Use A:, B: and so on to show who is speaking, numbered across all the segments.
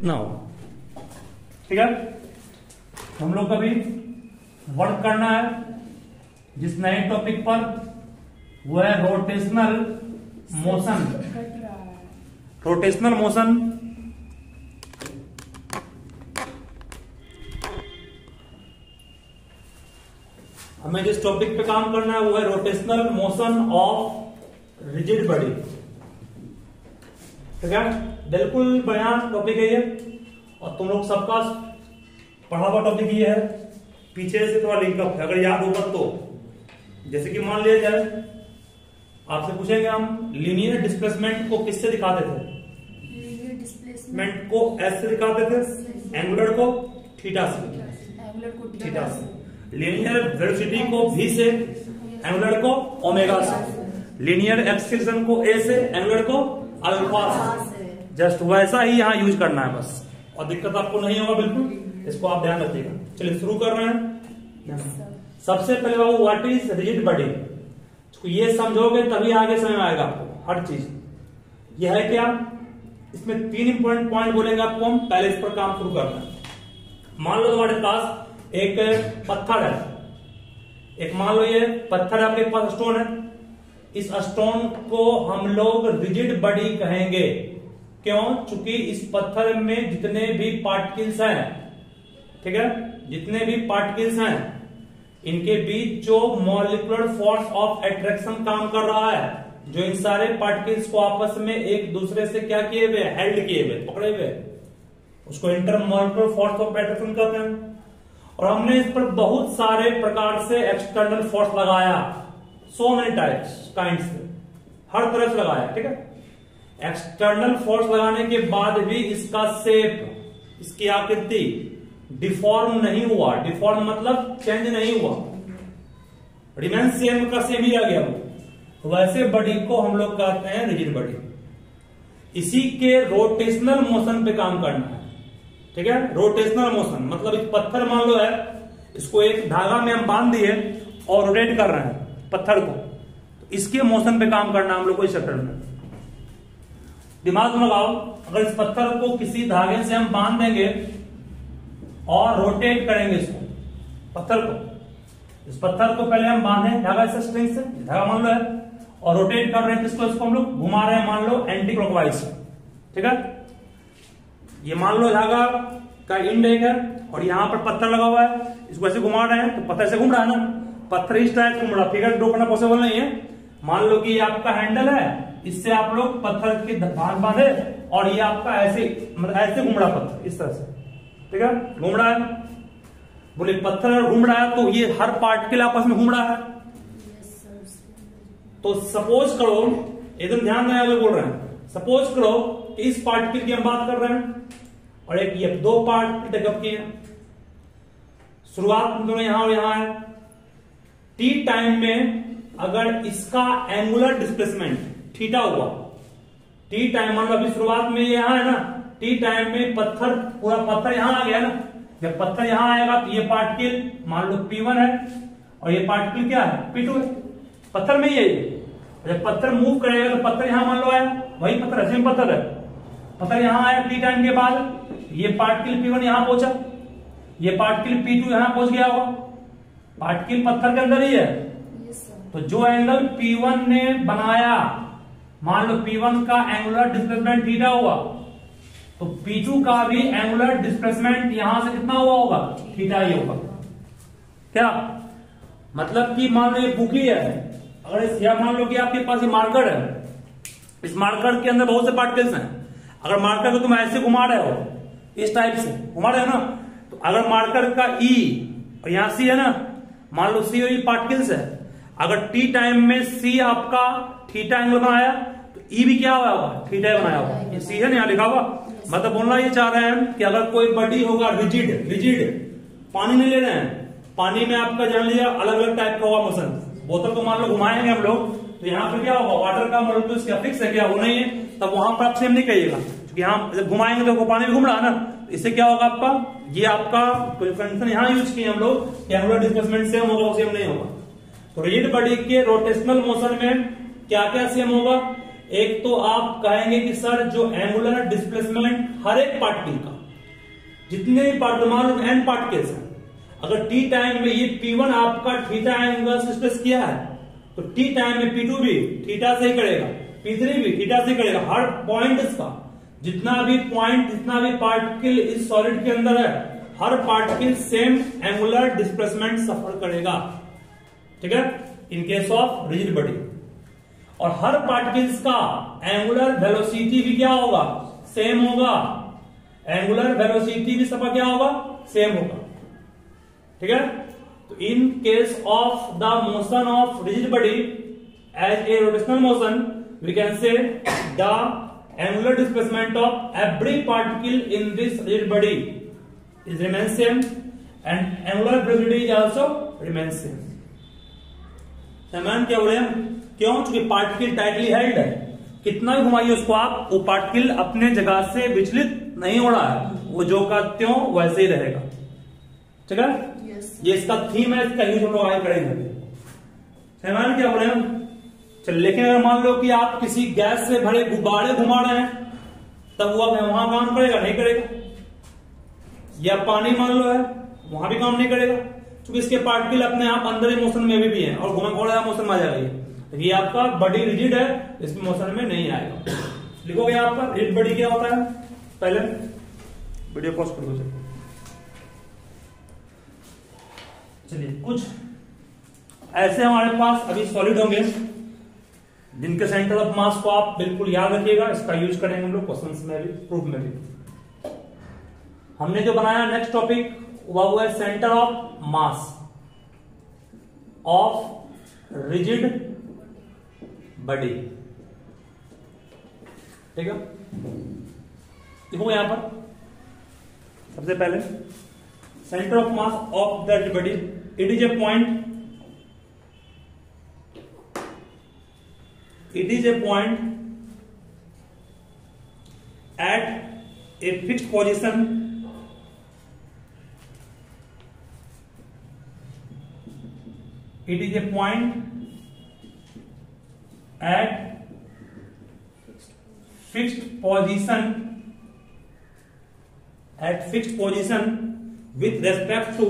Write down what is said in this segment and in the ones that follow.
A: ना हो। ठीक है, हम लोग कभी वर्क करना है जिस नए टॉपिक पर, वो है रोटेशनल मोशन। रोटेशनल मोशन हमें जिस टॉपिक पे काम करना है वो है rotational motion of rigid body. ठीक है, बिल्कुल बढ़िया टॉपिक है ये, और तुम लोग सबका पढ़ा हुआ टॉपिक ये है। पीछे से थोड़ा लिंकअप है, अगर याद होगा तो। जैसे कि मान लिया जाए आपसे पूछेंगे हम लीनियर डिस्प्लेसमेंट को किससे दिखाते थे?
B: लीनियर डिस्प्लेसमेंट
A: को एस से दिखाते थे, एंगुलर को थीटा से,
B: एंगुलर को
A: थीटा से। लीनियर वेलोसिटी को v से, एंगुलर को ओमेगा से। लीनियर एक्सीलरेशन को a से, एंगुलर को अल्फा से। जस्ट वैसा ही यहाँ यूज करना है बस, और दिक्कत आपको नहीं होगा बिल्कुल, इसको आप ध्यान रखिएगा। चलिए शुरू कर रहे हैं। सबसे पहले बाबू व्हाट इज रिजिड बॉडी, ये समझोगे तभी आगे समझ में आएगा आपको हर चीज। यह है क्या, इसमें 3 इंपॉर्टेंट पॉइंट बोलेंगे आपको हम, पहले इस पर काम शुरू करना है। मान लो तुम्हारे पास एक पत्थर है, एक मान लो ये पत्थर है आपके पास, स्टोन है। इस स्टोन को हम लोग रिजिड बॉडी कहेंगे। क्यों? चूंकि इस पत्थर में जितने भी पार्टिकल्स हैं, ठीक है, जितने भी पार्टिकल्स हैं, इनके बीच जो मॉलिक्यूलर फोर्स ऑफ अट्रैक्शन काम कर रहा है, जो इन सारे पार्टिकल्स को आपस में एक दूसरे से क्या किए हुए, हेल्ड किए हुए, पकड़े हुए, उसको इंटरमॉलिक्यूलर फोर्स ऑफ अट्रैक्शन कहते हैं। और हमने इस पर बहुत सारे प्रकार से एक्सटर्नल फोर्स लगाया, सो मेनी टाइप्स काइंड्स, हर तरह से लगाया। ठीक है, एक्सटर्नल फोर्स लगाने के बाद भी इसका शेप, इसकी आकृति डिफॉर्म नहीं हुआ। डिफॉर्म मतलब चेंज नहीं हुआ, रिमेन सेम का सेम ही आ गया वो। तो वैसे बॉडी को हम लोग कहते हैं रिजिड बॉडी। इसी के रोटेशनल मोशन पे काम करना है। ठीक है, रोटेशनल मोशन मतलब इस पत्थर मान लो है, इसको एक धागा में हम बांध दिए और रोटेट कर रहे हैं पत्थर को, तो इसके मोशन पे काम करना हम लोग को इस चैप्टर में। दिमाग में लगाओ, अगर इस पत्थर को किसी धागे से हम बांध देंगे और रोटेट करेंगे इसको, पत्थर को, इस पत्थर को पहले हम बांधे धागा से, स्ट्रिंग से, धागा मान लो है, और रोटेट कर रहे हैं किसको, इसको हम लोग घुमा रहे हैं मान लो एंटी क्लॉकवाइज। ठीक है, ये मान लो धागा का इंड एक है और यहां पर पत्थर लगा हुआ है, इसको ऐसे घुमा रहे हैं तो पत्थर से घूम रहा है ना, पत्थर इस टाइप से घूम रहा, फिगर ड्रॉ करना पॉसिबल नहीं है। मान लो कि ये आपका हैंडल है, इससे आप लोग पत्थर की बांधे और ये आपका ऐसे, मतलब ऐसे घूम रहा पत्थर इस तरह से। ठीक है, घूम रहा है, बोले पत्थर घूम रहा है तो ये हर पार्टिकल आपस में घूम रहा है। तो सपोज करो, एकदम ध्यान देना जो बोल रहे हैं, सपोज करो कि इस पार्टिकल की हम बात कर रहे हैं और एक ये 2 पार्टिकल डेवलप किए हैं, शुरुआत में दोनों यहां और यहां है। टी टाइम में अगर इसका एंगुलर डिस्प्लेसमेंट थीटा हुआ, टी टाइम मान लो अभी शुरुआत में ये यहां है ना, टी टाइम में पत्थर, पूरा पत्थर यहां आ गया ना, जब पत्थर यहां आएगा तो ये पार्टिकल मान लो P1 है और ये पार्टिकल क्या है, P2 है, पत्थर में ही है ये। जब पत्थर मूव करेगा तो पत्थर यहां मान लो आया, वही पत्थर सेम पत्थर है, पत्थर यहां आया टी टाइम के बाद, ये पार्टिकल P1 यहां पहुंचा, ये पार्टिकल P2 यहां पहुंच गया होगा, पार्टिकल पत्थर के अंदर ही है। तो जो एंगल P1 ने बनाया, मान लो P1 का एंगुलर डिस्प्लेसमेंट थीटा हुआ, तो P2 का भी एंगुलर डिस्प्लेसमेंट यहां से कितना हुआ होगा, थीटा ही होगा। क्या मतलब कि मान लो ये बुकी है, अगर या मान लो कि आपके पास ये मार्कर है, इस मार्कर के अंदर बहुत से पार्टिकल्स हैं, अगर मार्कर को तुम ऐसे घुमा रहे हो, इस टाइप से घुमा रहे हो ना, तो अगर मार्कर का E और यहां C है ना, मान लो C और E पार्टिकल्स है, अगर टी टाइम में C आपका थीटा एंगल बनाया तो E भी क्या हुआ होगा, थीटा बनाया होगा। ये C है ना, यहां लिखा हुआ, मतलब बोलना ये चाह रहे हैं कि अगर कोई बॉडी होगा रिजिड, रिजिड, पानी नहीं ले रहे हैं, पानी में आपका जान लिया अलग अलग टाइप का होगा मोशन, बोतल को मान लो घुमाएंगे हम लोग तो यहाँ पे क्या होगा, वाटर का मॉलिक्यूल क्या फिक्स है क्या, वो नहीं है, तब वहां पर आप सेम नहीं कहिएगा, क्योंकि यहाँ जब घुमाएंगे तो पानी में घूम रहा है ना, इससे क्या होगा आपका, ये आपका प्रिफरेंस यहाँ यूज किए हम लोग, एंगुलर डिस्प्लेसमेंट सेम होगा, सेम नहीं होगा। तो रिजिड बॉडी के रोटेशनल मोशन में क्या क्या सेम होगा, एक तो आप कहेंगे कि सर जो एंगुलर डिस्प्लेसमेंट हर एक पार्टिकल का, जितने भी पार्टिकल एन पार्टिकल्स हैं, अगर टी टाइम में ये P1 आपका थीटा एंगल डिस्प्लेस किया है तो टी टाइम में P2 भी थीटा से ही करेगा, P3 भी थीटा से करेगा। हर पॉइंट इसका जितना भी पार्टिकल इस सॉलिड के अंदर है, हर पार्टिकल सेम एंगुलर डिस्प्लेसमेंट सफर करेगा, ठीक है, इन केस ऑफ रिजिड बॉडी। और हर पार्टिकल्स का एंगुलर वेलोसिटी भी क्या होगा, सेम होगा। एंगुलर वेलोसिटी भी सबका क्या होगा, सेम होगा, ठीक है। तो in case of the motion of rigid body as a rotational motion we can say the angular displacement of every particle in this rigid body is remain same and angular velocity is also remain same. समान क्या बोले हम, क्यों? क्योंकि particle tightly held है, कितना भी घुमाइए उसको आप, वो पार्टिकल अपने जगह से विचलित नहीं हो रहा है, वो जो का त्यों वैसे ही रहेगा, ठीक है। ये इसका थीम है, इसका यूज हम लोग आगे करेंगे। समान क्या बोले हम, चल, लेकिन अगर मान लो कि आप किसी गैस से भरे गुब्बारे घुमा रहे हैं तब वो वहां काम करेगा, नहीं करेगा। या पानी मान लो है, वहां भी काम नहीं करेगा, क्योंकि इसके पार्टिकल अपने आप अंदर ही मोशन में भी है और घुमा मोशन में आ जाएगा। ये आपका बॉडी रिजिड है, इसमें मोशन में नहीं आएगा। लिखोगे आपका रिजिड बॉडी क्या होता है, पहले वीडियो पॉज कर दो। चलिए, कुछ ऐसे हमारे पास अभी सॉलिड होंगे जिनके सेंटर ऑफ मास को आप बिल्कुल याद रखिएगा, इसका यूज करेंगे हम लोग क्वेश्चंस में भी, प्रूफ में भी। हमने जो बनाया नेक्स्ट टॉपिक वह हुआ है centre of mass of rigid body, ठीक है। देखो यहां पर सबसे पहले centre of mass of the body, it is a point, it is a point at a fixed position it is a point at fixed position with respect to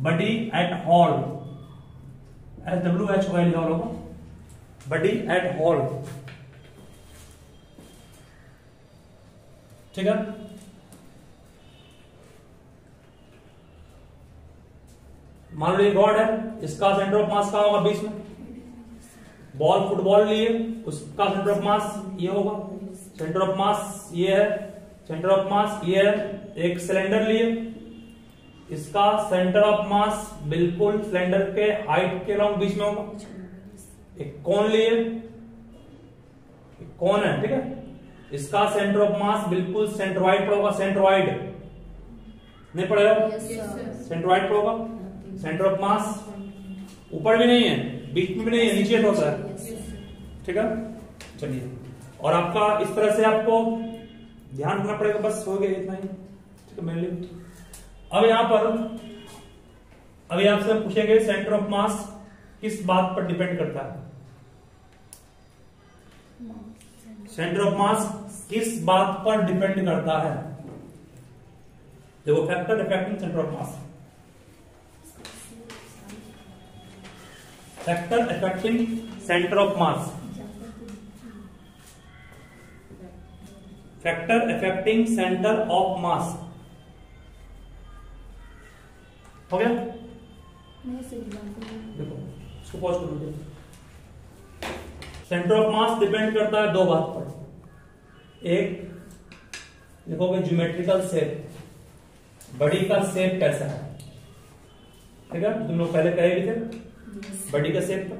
A: body at hall, SWHOL लिखा होगा, body at hall, ठीक है। मान लो ये rod है, इसका centre of mass कहां होगा, बीच में। बॉल फुटबॉल लिए, उसका सेंटर ऑफ मास ये होगा, सेंटर ऑफ मास ये है, सेंटर ऑफ मास ये है। एक सिलेंडर लिए, इसका सेंटर ऑफ मास बिल्कुल सिलेंडर के हाइट के लॉन्ग बीच में होगा। एक कोन लिए, एक कोन है, ठीक है, इसका सेंटर ऑफ मास बिल्कुल सेंट्रोइड पर होगा, सेंट्रोइड नहीं पड़ेगा, सेंट्रोइड पर होगा। सेंटर ऑफ मास ऊपर भी नहीं है, बीच में भी नहीं है, नीचे होता है, ठीक है। चलिए, और आपका इस तरह से आपको ध्यान रखना पड़ेगा, बस हो गया इतना ही, ठीक है, मेनली। अब यहां पर अभी आपसे पूछेंगे सेंटर ऑफ मास किस बात पर डिपेंड करता है, सेंटर ऑफ मास किस बात पर डिपेंड करता है। देखो, factor affecting centre of mass, factor affecting centre of mass, factor affecting centre of mass, हो गया। देखो, इसको पॉज कर लो। सेंटर ऑफ मास डिपेंड करता है दो बात पर। एक देखोगे ज्योमेट्रिकल शेप, बॉडी का शेप कैसा है, ठीक है, तुम लोग पहले कहे भी थे बॉडी का शेप पर।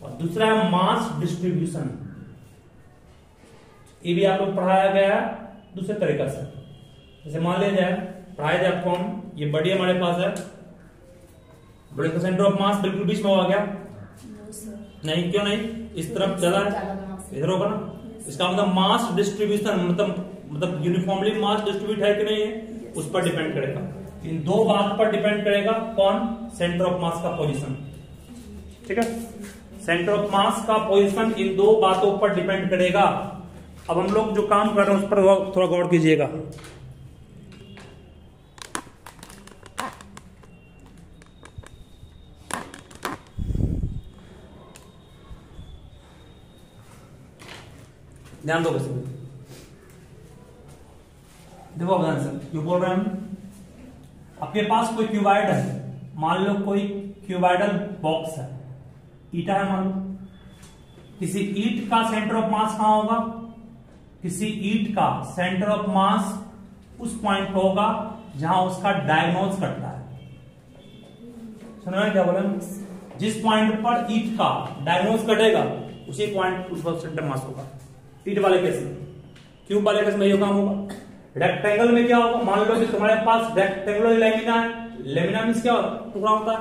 A: और दूसरा है मास डिस्ट्रीब्यूशन, ये भी आप लोग पढ़ाया गया है दूसरे तरीका से। जैसे मान लिया जाए, पढ़ाया जाए कौन, ये बॉडी हमारे पास है, बॉडी का सेंटर ऑफ मास बिल्कुल बीच में हो गया, नहीं, क्यों नहीं, इस तरफ चला है, इधर होगा ना। इसका मतलब मास डिस्ट्रीब्यूशन, मतलब यूनिफॉर्मली मास डिस्ट्रीब्यूट है कि नहीं है, उस पर डिपेंड करेगा। इन दो बात पर डिपेंड करेगा। कौन? सेंटर ऑफ मास का पोजीशन। ठीक है, सेंटर ऑफ मास का पोजीशन इन दो बातों पर डिपेंड करेगा। अब हम लोग जो काम कर रहे हैं उस पर थोड़ा गौर कीजिएगा। ध्यान दो कैसे। देखो ध्यान से, क्यों बोल रहे हैं हम? आपके पास कोई क्यूबाइड है, मान लो कोई क्यूबाइडल बॉक्स है, ईटा है मान लो। किसी ईट का सेंटर ऑफ मास कहां होगा? किसी ईट का सेंटर ऑफ मास उस पॉइंट पर होगा जहां उसका डायगोनल कटता है। सुना है क्या बोला? जिस पॉइंट पर ईट का डायगोनल कटेगा उसी पॉइंट उस पर सेंटर मास होगा। ईट वाले केस में, क्यूब वाले केस में ये काम होगा। रेक्टेंगल में क्या होगा? मान लो कि तुम्हारे पास रेक्टेंगुलर लेमिना है। लेमिना मींस क्या टुकड़ा होता है।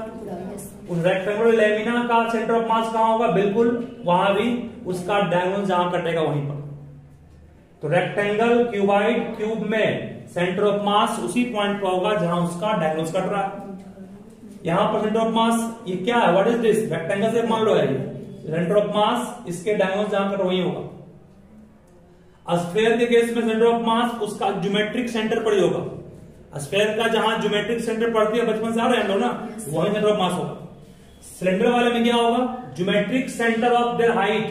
A: उस रेक्टेंगुलर लेमिना का सेंटर ऑफ मास कहां होगा? बिल्कुल वहां भी उसका डायगोनल जहां कटेगा वहीं पर। तो रेक्टेंगल, क्यूबाइड, क्यूब में सेंटर ऑफ मास उसी पॉइंट पर होगा जहां उसका डायगोनल कट रहा है। यहां पर सेंटर ऑफ मास ये क्या है? What is this? रेक्टेंगल से मान लो है ये सेंटर ऑफ मास, इसके डायगोनल जहां कट वहीं होगा। स्फेयर के केस में सेंटर ऑफ मास उसका ज्योमेट्रिक सेंटर पर ही होगा। स्फेयर का जहां ज्योमेट्रिक सेंटर पड़ती है, बचपन से आ रहे हैं लोग ना, वही सेंटर ऑफ मास होगा। सिलेंडर वाले में क्या होगा? Geometric centre of their height,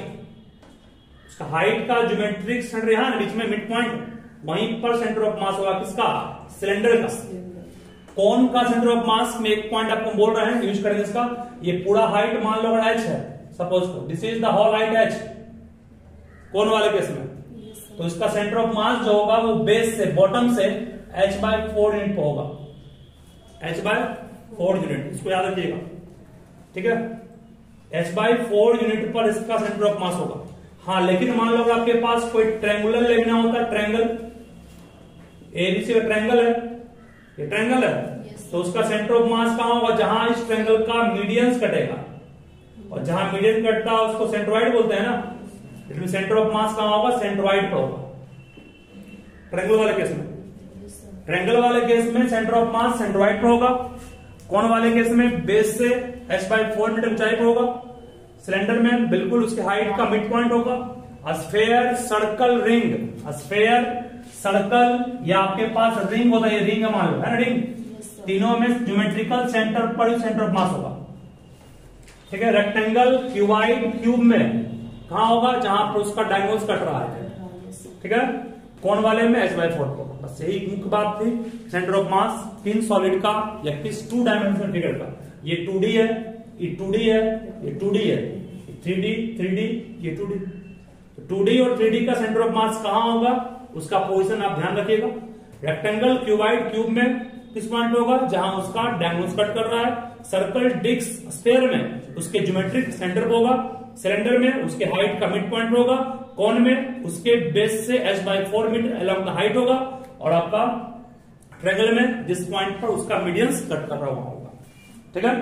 A: उसका हाइट का ज्योमेट्रिक सेंटर यहां बीच में मिड पॉइंट, वहीं पर सेंटर ऑफ मास होगा। किसका? सिलेंडर का। कौन का सेंटर ऑफ मास में एक पॉइंट आपको बोल रहे हैं, यूज करेंगे इसका। ये पूरा हाइट मान लो अगर h है, सपोज को this is the whole height h, कौन वाले केस में, तो इसका सेंटर ऑफ मास जो होगा वो बेस से, बॉटम से h/4 यूनिट पर होगा। h/4 यूनिट, इसको याद रखिएगा। ठीक है, h/4 यूनिट पर इसका सेंटर ऑफ मास होगा। हाँ, लेकिन मान लो अगर आपके पास कोई ट्रायंगुलर लेमिना होता है, ट्रायंगल एबीसी का ट्रायंगल है, ये ट्रायंगल है, तो उसका सेंटर ऑफ मास कहां होगा? जहां इस ट्रायंगल का मीडियंस कटेगा, और जहां मीडियन कटता है उसको सेंट्रोइड बोलते हैं ना। इसमें सेंटर ऑफ मास कहां होगा? सेंट्रोइड पर होगा। ट्रायंगल वाले केस में, ट्रायंगल वाले केस में सेंटर ऑफ मास सेंट्रोइड पर होगा। कौन वाले केस में? बेस से h/4 मीटर ऊंचाई पर होगा। सिलेंडर में बिल्कुल उसके हाइट का मिड पॉइंट होगा। Sphere, circle, ring, sphere, circle या आपके पास रिंग होता है, ये रिंग है मान लो, है ना रिंग, तीनों में ज्योमेट्रिकल सेंटर पर सेंटर ऑफ मास होगा। ठीक है, रेक्टेंगल, क्यूबाइड, क्यूब में कहां होगा? जहां पर उसका डायगोनल कट रहा है। ठीक है, कौन वाले में? h/4 को। बस यही मुख्य बात थी। सेंटर ऑफ मास तीन सॉलिड का या किस 2 डायमेंशनल फिगर का, ये 2D है, ये 2D है, ये 2D है, 3D, 3D, ये 2D। 2D और 3D का सेंटर ऑफ मास कहां होगा? उसका पोजीशन आप ध्यान रखिएगा। रेक्टेंगल, क्यूबाइड, क्यूब में किस पॉइंट पे होगा? जहां उसका डायगोनल कट कर रहा है। सर्कल, डिस्क, स्फेयर में उसके ज्योमेट्रिक सेंटर पे होगा। सिलेंडर में उसके हाइट का मिड पॉइंट होगा। कौन में उसके बेस से h/4 metre along the height होगा। और आपका ट्रायंगल में जिस पॉइंट पर उसका मीडियंस कट कर रहा होगा। ठीक है,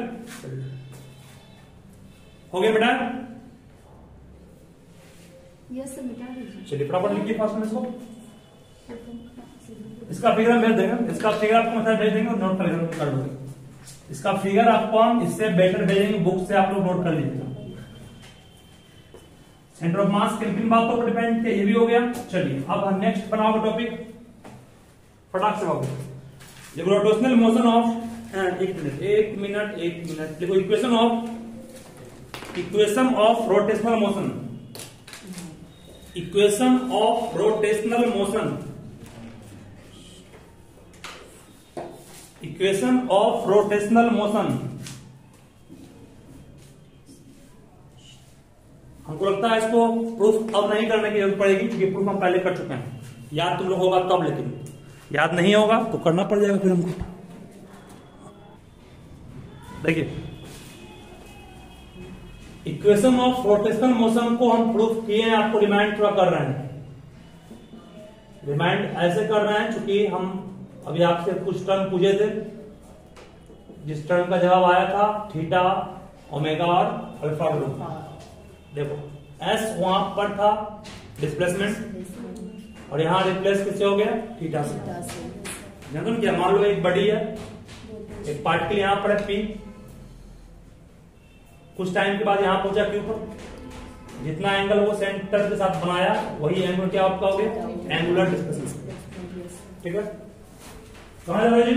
A: हो गया बेटा?
B: यस सर, मिटा दीजिए।
A: चलिए फटाफट लिखिए फास्ट में इसको। इसका फिगर हम भेज देंगे, इसका फिगर आपको मतलब भेज देंगे और नोट कर लोगे। इसका फिगर आपको हम इससे बेटर भेजेंगे, बुक से आप लोग नोट कर लीजिएगा। सेंटर ऑफ मास किन बातों पर डिपेंड किया, ये भी हो गया। चलिए अब हम नेक्स्ट बनाओगे टॉपिक, फटाक से आओगे। देखो रोटेशनल मोशन ऑफ, एक मिनट देखो, equation of rotational motion, equation of rotational motion, equation of rotational motion. हमको लगता है इसको प्रूफ अब नहीं करने की जरूरत पड़ेगी, क्योंकि प्रूफ हम पहले कर चुके हैं। याद तुम लोग होगा तब, लेकिन याद नहीं होगा तो करना पड़ जाएगा फिर हमको। देखिए, इक्वेशन ऑफ रोटेशनल मोशन को हम प्रूफ किए हैं, आपको रिमाइंड थोड़ा कर रहे हैं। रिमाइंड ऐसे कर रहे हैं क्योंकि हम अभी आपसे कुछ टर्म पूछे थे, जिस टर्म का जवाब आया था थीटा, ओमेगा और अल्फा ग्रुप। देखो एस वहां पर था डिस्प्लेसमेंट, और यहां रिप्लेस किससे हो गया? थीटा से। क्या मान लो एक बॉडी है, एक पार्टिकल यहां पर है P, कुछ टाइम के बाद यहां पहुंचा Q पर, जितना एंगल वो सेंटर के साथ बनाया वही एंगल क्या आपका हो गया, एंगुलर डिस्प्लेसमेंट। ठीक है, कहां जा रहे जी,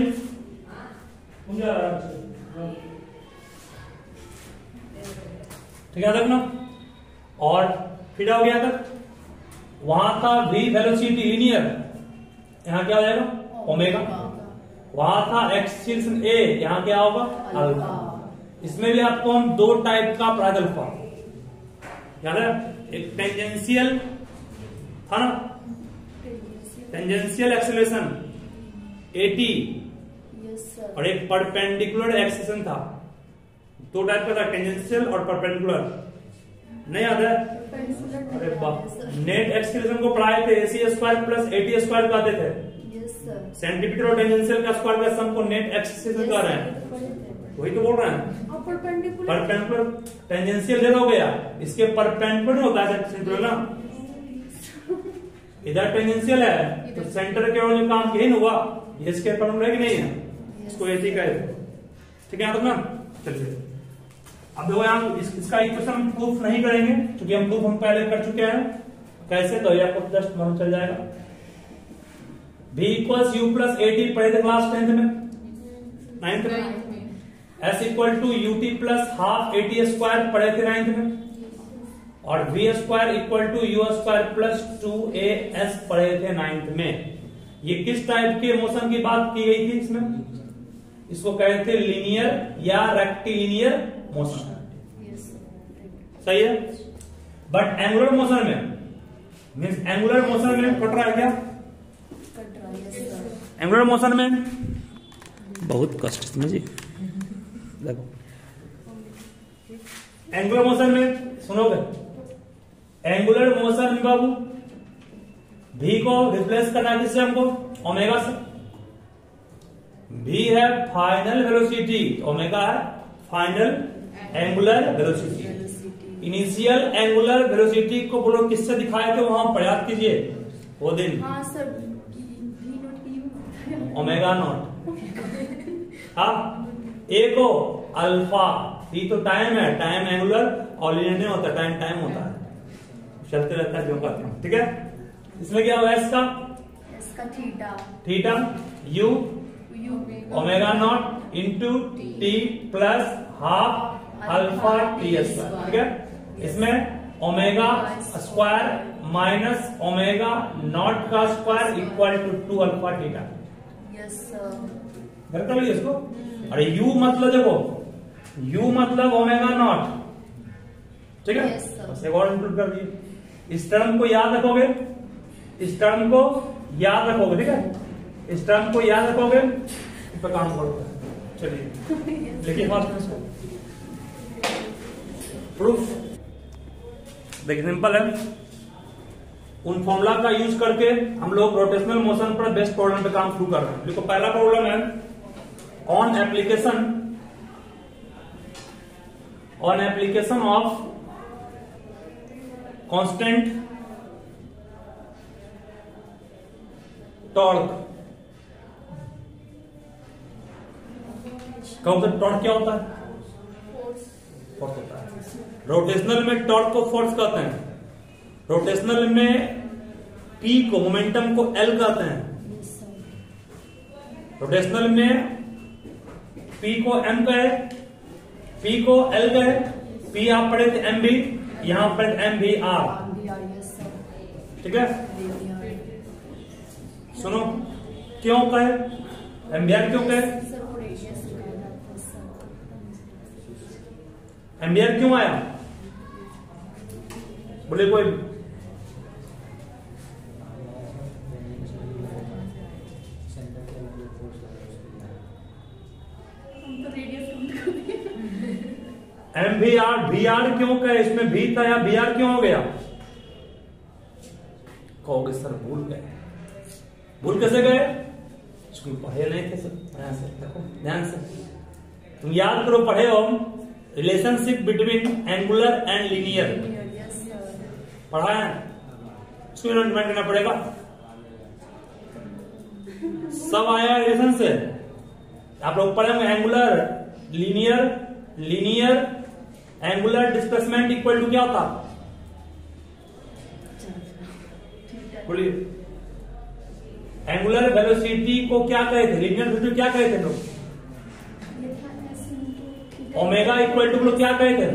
A: ठीक है तक ना। और फिर हो गया तक, वहां था v वेलोसिटी लीनियर, यहां क्या हो जाएगा ओमेगा। वहां था एक्सीलरेशन a, यहां क्या होगा अल्फा। इसमें भी आपको हम दो टाइप का पढ़ा अल्फा याद है, एक टेंजेंशियल था ना, टेंजेंशियल एक्सीलरेशन at, और एक परपेंडिकुलर एक्सीलरेशन था। दो टाइप का था, टेंजेंशियल और परपेंडिकुलर, नहीं याद है? अरे वाह, नेट एक्सीलरेशन को पढ़ाए थे, ac square plus at square कहते थे। सेंटीमीटर और टेंजेंशियल का स्क्वायर का सम को नेट एक्सीलरेशन कह रहे हैं, वही तो बोल रहे हैं। परपेंडिकुलर टेंजेंशियल दे दोगे यार, इसके परपेंडिकुलर होता है सेंट्रल ना, इधर टेंजेंशियल है तो सेंटर के और जो काम यही हुआ, ये इसके परपेंडिकुलर है कि नहीं है, इसको ऐसे कहते हैं। ठीक है ना, चलिए अब देखो यहाँ इसका इक्वेशन हम प्रूफ नहीं करेंगे क्योंकि हम प्रूफ हम पहले कर चुके हैं। कैसे, तो आपको जस्ट मालूम चल जाएगा। v equals u plus at पढ़े थे क्लास 10th में, 9th में। s equal to ut plus half at square पढ़े थे 9th में। और v square equal to u square plus 2as पढ़े थे 9th में। ये किस टाइप के मोशन की बात की गई थी इसमें, इसको कहते थे लीनियर या रेक्टिलिनियर मोशन, सही है। बट एंगुलर मोशन में, मीन्स एंगुलर मोशन में कट रहा है क्या, एंगुलर मोशन में बहुत कष्ट में जी, देखो एंगुलर मोशन में सुनोगे, एंगुलर मोशन में बाबू v को रिप्लेस करना है किससे, हमको ओमेगा से। v है फाइनल वेलोसिटी, ओमेगा है final angular velocity. Initial angular velocity को बोलो किससे दिखाए थे, वहां प्रयास कीजिए वो दिन, ओमेगा नॉट। हाँ, ए को अल्फा, टी तो टाइम है, टाइम एंगुलर, और लीनियर नहीं होता, टाइम टाइम होता है, चलते रहता है जो कहते हैं। ठीक है, इसमें क्या होगा, इसका theta u omega naught into t plus half alpha t square. ठीक है, इसमें omega square minus omega naught का square equal to 2 alpha theta. घर कर लीजिए इसको। अरे u मतलब देखो, u मतलब ओमेगा नॉट, ठीक है, बस एक और इंक्लूड कर दिए। इस टर्म को याद रखोगे, इस टर्म को याद रखोगे, ठीक है, इस टर्म को याद रखोगे, इस पर काम करोगे। चलिए देखिए फास्ट में प्रूफ, देखिए सिंपल है। उन फॉर्मूला का यूज करके हम लोग रोटेशनल मोशन पर बेस्ट प्रॉब्लम पे काम शुरू कर रहे हैं। देखो पहला प्रॉब्लम है, on application of constant torque. Torque क्या होता है, फोर्स होता है। रोटेशनल में टॉर्क को फोर्स कहते हैं, रोटेशनल में P को मोमेंटम को L कहते हैं, रोटेशनल में P को M कहे, P को L कहे, P आप पढ़े थे MV, यहां पर MVR। ठीक है, सुनो क्यों कहे MVR, क्यों कहे MVR, क्यों आया बोले कोई, MVR VR क्यों कहे, इसमें भी था या VR क्यों हो गया, कहोगे सर भूल गए। भूल कैसे गए, स्कूल पढ़े नहीं थे सर। देखो ध्यान से, तुम याद करो, पढ़े हो relationship between angular and linear, पढ़ा है, इसको नोट करना पड़ेगा। सब आया रिलेशन से, आप लोग पढ़े होंगे angular linear angular displacement equal to क्या होता? बोलिए, एंगुलर वेलोसिटी को क्या कहते थे? लीनियर वेलोसिटी क्या कहते थे लोग? ओमेगा इक्वल टू लोग क्या कहते थे?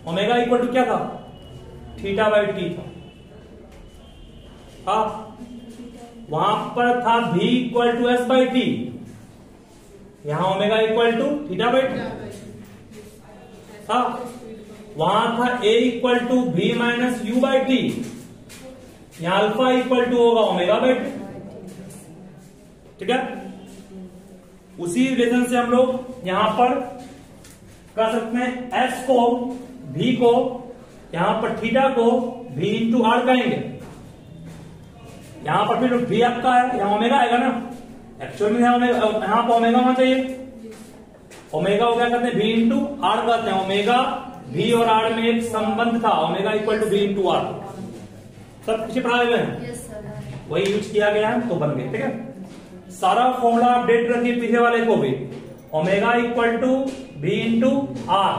A: ओमेगा इक्वल टू क्या था? थीटा बाई टी था। वहां पर था v equal to s by t, यहां omega equal to theta by t था। वहां था a equal to v minus u by t, यहां अल्फा इक्वल टू होगा ओमेगा बाई टी। ठीक है, उसी रिलेशन से हम लोग यहां पर कर सकते हैं s को v को, यहां पर थीटा को v इंटू आर कहेंगे। यहां पर फिर v आपका है, यहां ओमेगा आएगा ना, एक्चुअल में यहां पर ओमेगा होना चाहिए। ओमेगा को क्या कहते हैं? v इंटू आर कहते हैं। ओमेगा v और r में एक संबंध था, omega equal to v into R. सब पीछे पढ़ा हुए हैं, वही यूज किया गया है तो बन गए। ठीक है, सारा फॉर्मूला अपडेट रखिए पीछे वाले को भी। Omega equal to v into R,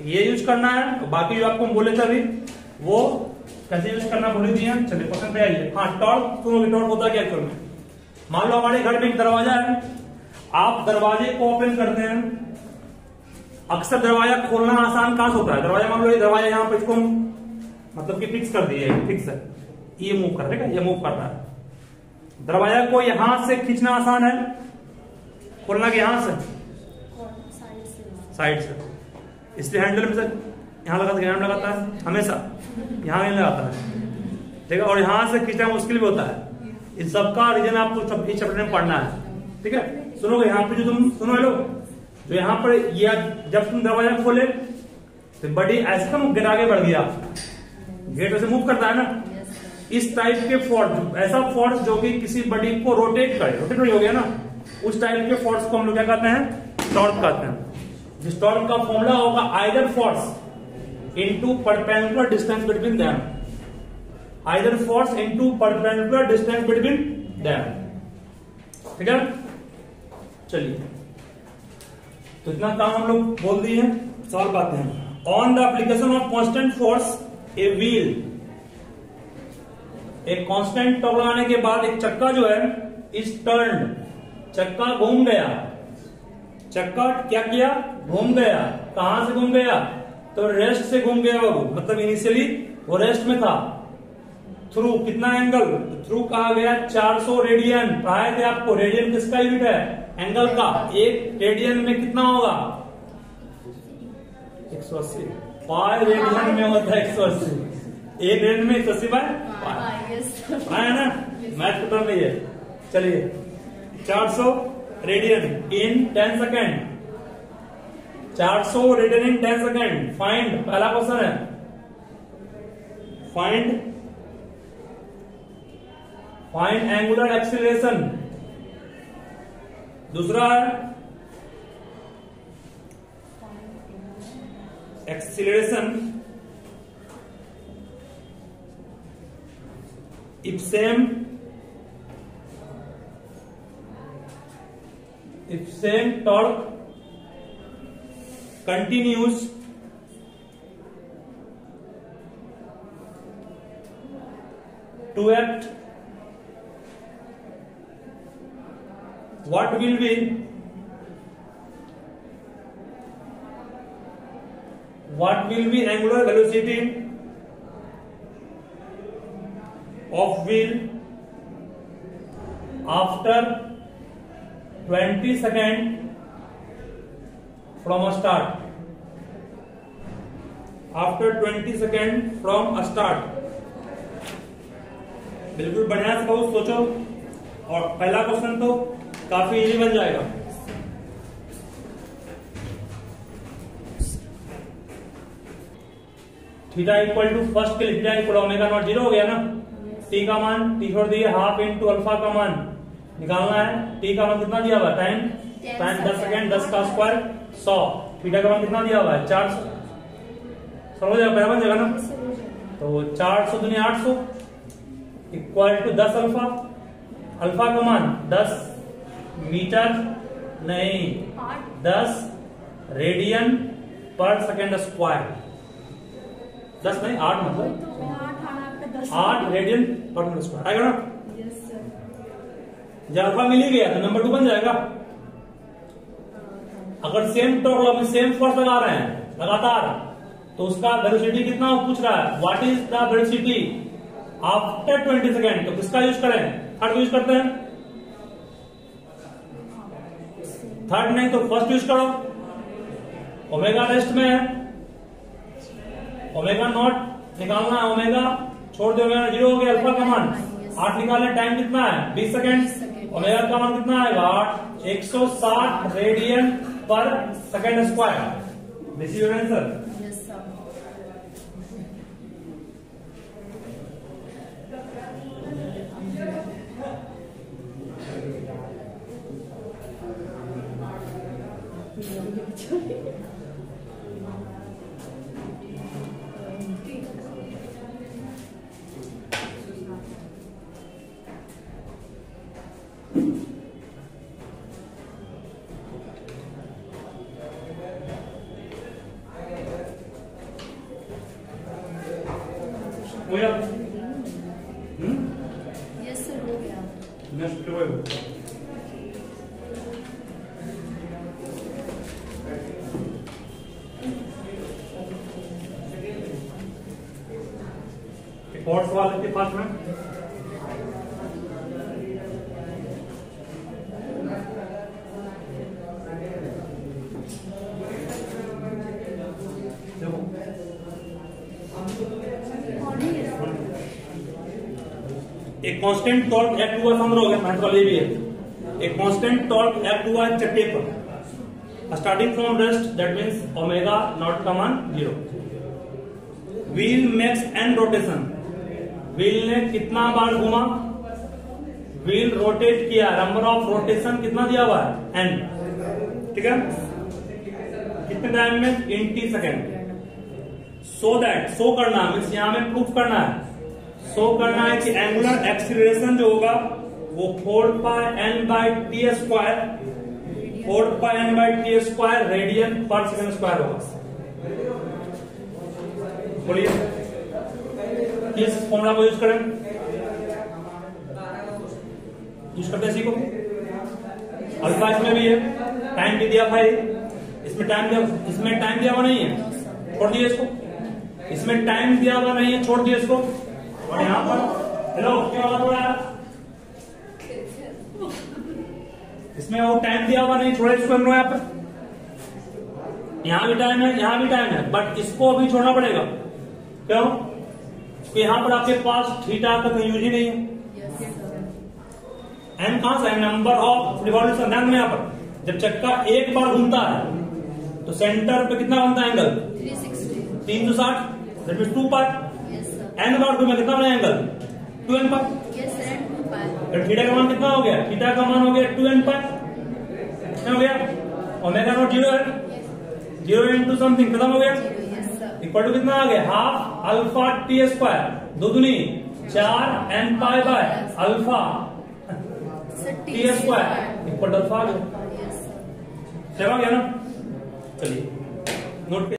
A: ये यूज करना है। बाकी जो आपको बोले थे अभी वो कैसे यूज करना बोले दिए। चलिए पसंद पे आइए। हाँ, टॉर्क सुनोगे, टॉर्क होता क्या एक्चुअल में? मान लो हमारे घर में एक दरवाजा है, आप दरवाजे को ओपन करते हैं। अक्सर दरवाजा खोलना आसान कहां से होता है? दरवाजा मान लो ये दरवाजा यहाँ पे इसको मतलब कि फिक्स कर दिए, फिक्स है, ये मूव कर देगा, ये मूव कर रहा है। दरवाजा को यहां से खींचना आसान है, खोलना के यहां से साइड से, इसलिए हैंडल में से यहां लगाता है हमेशा, यहां नहीं लगाता है। ठीक है, और यहां से खींचना मुश्किल भी होता है। इन सबका रीजन आपको चैप्टर में पढ़ना है। ठीक है, सुनोगे यहाँ पे जो तुम सुनो लोग, जो यहाँ पर ये जब तुम दरवाजा खोले तो बड़ी ऐसे तुम गेट आगे बढ़ गया, गेट वैसे मूव करता है ना, इस टाइप के फोर्स, ऐसा फोर्स जो कि किसी बॉडी को रोटेट करे, रोटेट हो गया ना, उस टाइप के फोर्स को हम लोग क्या कहते हैं? टॉर्क कहते हैं। जिस टॉर्क का फॉर्मूला होगा either force into perpendicular distance between them, either force into perpendicular distance between them. ठीक है, चलिए तो इतना काम हम लोग बोल दिए, सॉल्व आते हैं। On the application of constant force a wheel, एक कांस्टेंट टॉर्क लगाने के बाद एक चक्का जो है इस टर्न, चक्का घूम गया। चक्का क्या किया? घूम गया। कहां से घूम गया? तो रेस्ट से घूम गया बाबू, मतलब इनिशियली वो रेस्ट में था। थ्रू कितना एंगल? थ्रू कहा गया 400 रेडियन। कहा थे आपको रेडियन किसका यूनिट है? एंगल का। एक रेडियन में कितना होगा? 180। पाई रेडियन में होता है 180। एक रेडियन में 180 बाय पाई है ना, मैथ खत्म नहीं है। चलिए 400 रेडियन इन 10 सेकेंड, 400 रेडियन इन 10 सेकेंड। फाइंड, पहला क्वेश्चन है फाइंड एंगुलर एक्सीलरेशन। दूसरा है acceleration if same torque continues to act, what will be angular velocity of wheel after 20 seconds from a start? After 20 seconds from a start। बिल्कुल बढ़िया से बहुत सोचो, और पहला क्वेश्चन तो काफी इजी बन जाएगा। थीटा इक्वल टू फर्स्ट के लिए थीटा इक्वल ओमेगा नॉट 0 हो गया ना। टी का मान टी छोड़ दिए, हाफ इंटू अल्फा का मान निकालना है। टी का मान कितना दिया हुआ है? टाइम 10 सेकेंड, 10 का स्क्वायर 100। थीटा का मान कितना दिया हुआ है? 400। हो जाएगा, बराबर बन जाएगा ना। तो 400 दुनिया 800 इक्वल टू 10 अल्फा। अल्फा का मान 10 मीटर नहीं,
B: 8
A: 10 रेडियन पर सेकेंड स्क्वायर। 10 नहीं, 8 मतलब
B: तो 8 आना आपका 10
A: 8 रेडियन पर सेकेंड स्क्वायर आएगा ना।
B: Yes sir.
A: जब अल्फा मिल ही गया तो नंबर 2 बन जाएगा। अगर सेम टॉर्क में सेम फोर्स लगा रहे हैं लगातार, तो उसका वेलोसिटी कितना पूछ रहा है, what is the velocity after 20 second. तो किसका यूज करें, थर्ड यूज करते हैं। थर्ड नहीं तो फर्स्ट यूज करो। ओमेगा रेस्ट में है, ओमेगा नॉट निकालना है, ओमेगा छोड़ दो, ओमेगा 0 हो गया, अल्फा का मान 8 निकालने, टाइम कितना है 20 सेकेंड। ओमेगा का मान कितना आएगा 8, 160 रेडियन पर second square. This is your answer.
B: Yes sir.
A: हो गया?
B: यस सर, हो गया।
A: नेक्स्ट हो गया। एक और सवाल है पास में। एक कांस्टेंट टॉर्क एक्ट हुआ, समझ रहे हो, मैथ वाले भी है। एक कांस्टेंट टॉर्क एक्ट हुआ है चट्टे पर, starting from rest, that means omega naught का मान 0। Wheel makes an rotation, wheel ने कितना बार घूमा, व्हील रोटेट किया, नंबर ऑफ रोटेशन कितना दिया हुआ है एन, ठीक है, कितने टाइम में, 20 सेकेंड। सो दैट, सो करना मीन्स यहां में प्रूफ करना है, शो करना है कि एंगुलर एक्सीलरेशन जो होगा वो 4πn/t square, 4πn/t square radian पर सेकेंड स्क्वायर होगा। बोलिए किस फॉर्मूला को यूज करें, यूज करते हैं, सीखो। अल्फा इसमें भी है, टाइम भी दिया भाई, इसमें टाइम दिया हुआ नहीं है, छोड़ दिए इसको। इसमें टाइम दिया हुआ नहीं है, छोड़ दिए इसको। और यहाँ पर हेलो क्या वाला थोड़ा, इसमें वो टाइम दिया हुआ नहीं, छोड़े इसको। हम लोग यहाँ पर यहाँ भी टाइम है, यहाँ भी टाइम है, बट इसको अभी छोड़ना पड़ेगा। क्यों? क्योंकि यहाँ पर आपके पास थीटा का कोई यूज ही नहीं है। एन कहां से, नंबर ऑफ रिवॉल्यूशन। ध्यान में यहाँ पर जब चक्का एक बार घूमता है तो सेंटर पे कितना बनता है angle, 360, that means 2 pi. N बार घूमे कितना बना एंगल, 2n पाई। थीटा का मान कितना हो गया, थीटा का मान हो गया 2n पाई, कितना हो गया, ओमेगा नॉट 0 है, 0 इंटू समथिंग, खत्म हो गया, इक्वल टू कितना आ गया, हाफ अल्फा टी स्क्वायर, 2 दूनी 4 n pi by alpha t square equal to alpha आ गया। चला गया ना, चलिए नोट